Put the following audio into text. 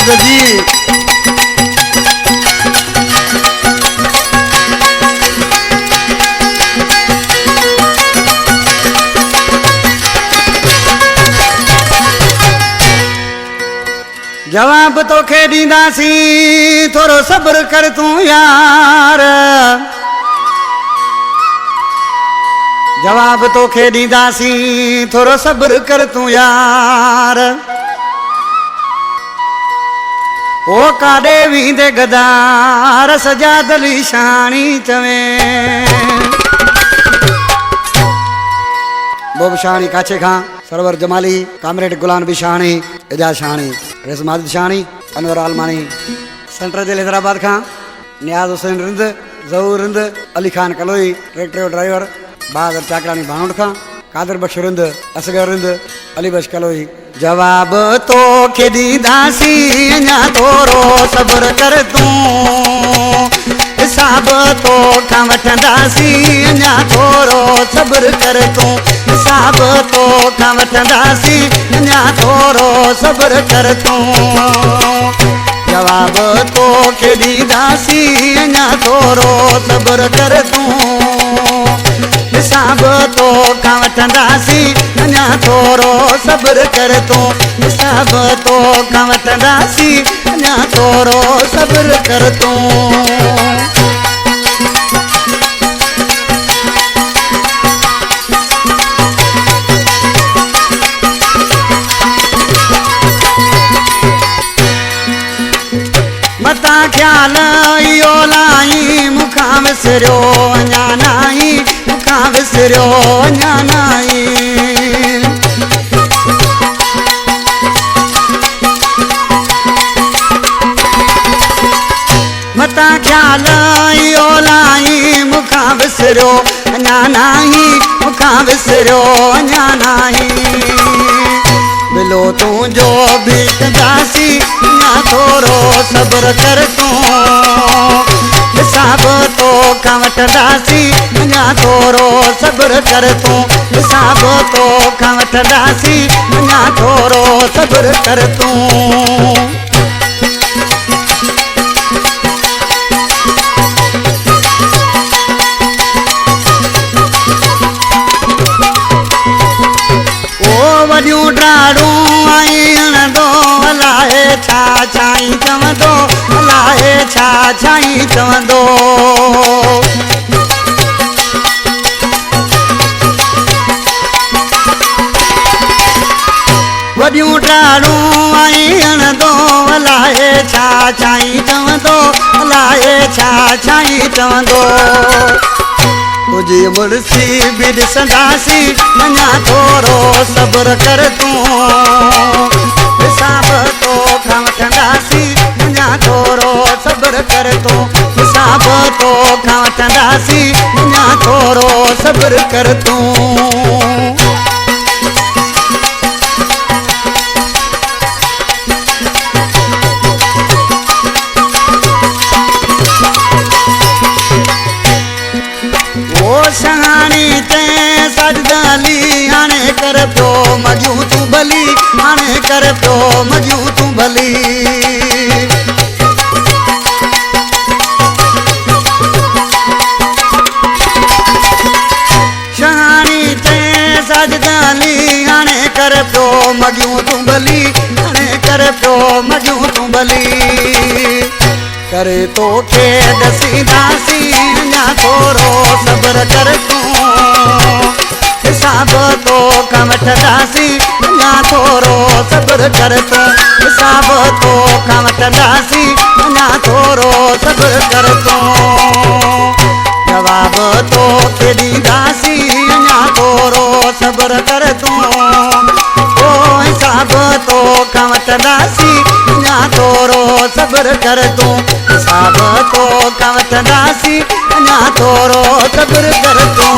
Doctor जी। जवाब तो खे दींदासी थोरो सब्र कर तू यार। जवाब तो खे दींदासी थोरो सब्र कर तू यार। ओ काॾे वींदे गदार सजा दली शाणी चवे। बोब शाणी काछे खां सरवर जमाली कामरेड गुलाम बी शाणी एजाज शाणी रेस माजिद शाणी अनवर आलमानी सेंट्रल जेल हैदराबाद खां नियाज हुसैन रिंद ज़हूर रिंद अली खान कलोई ट्रैक्टर ड्राइवर बहादुर चाकरानी भाणुड खां कादर बख्श रिंद असगर रिंद अली बख्श कलोई। जवाब तो खे दींदासी अञा थोरो सब्र कर तूं। हिसाब तो खां वठंदासी अञा थोरो सब्र कर तूं। हिसाब तो खां वठंदासी अञा थोरो सब्र कर तूं। जवाब तो खे दींदासी अञा थोरो सब्र कर तूं। हिसाब तो खां वठंदासी अञा थोरो सब्र कर तूं। हिसाब तो खां वठंदासी अञा थोरो सब्र कर तूं। मता ख्याल इहो लाई मुखां विसरियो अञा नाई। मुखां विसरियो अञा नाई। मता ख्याल इहो लाई मुखां विसरियो अञा नाई। मुखां विसरियो अञा नाई। मिलो तुंहिंजो बि कंदासी अञा थोरो सब्र कर तूं। हिसाब तो खां वठंदासी अञा थोरो सब्र कर तूं। हिसाब तो खां वठंदासी अञा थोरो सब्र कर तूं। वॾियूं ड्राड़ूं आहिनि दो अलाए छा छाई चवंदो। अलाए छा छाई चवंदो। वॾियूं ड्राड़ूं आहिनि दो अलाए छा छाई चवंदो। अलाए छा छाई चवंदो। तुझी मुड़सी बि ॾिसंदासी अञा थोरो सब्र कर तूं। हिसाब तो खां वठंदासी अञा थोरो सब्र कर तूं। हिसाब तो खां वठंदासी अञा थोरो सब्र कर तूं। शहानी ते सजदाली हाणे कर पियो मजू तूं भली। हाणे कर पियो मजू तूं भली। शहानी ते सजदाली हाणे कर पियो मजू तूं भली। हाणे कर पियो मजू तूं भली। करे तो खे ॾसींदासी अञा थोरो सब्र कर तूं। हिसाब तो खां वठंदासी अञा थोरो सब्र कर तूं। हिसाब तो खां वठंदासी अञा थोरो सब्र कर तूं। जवाब तो खे ॾींदासी अञा थोरो सब्र कर तूं। ओ हिसाब तो खां वठंदासी अञा थोरो सब्र कर तूं। हिसाब तो खां वठंदासी अञा थोरो सब्र कर तूं।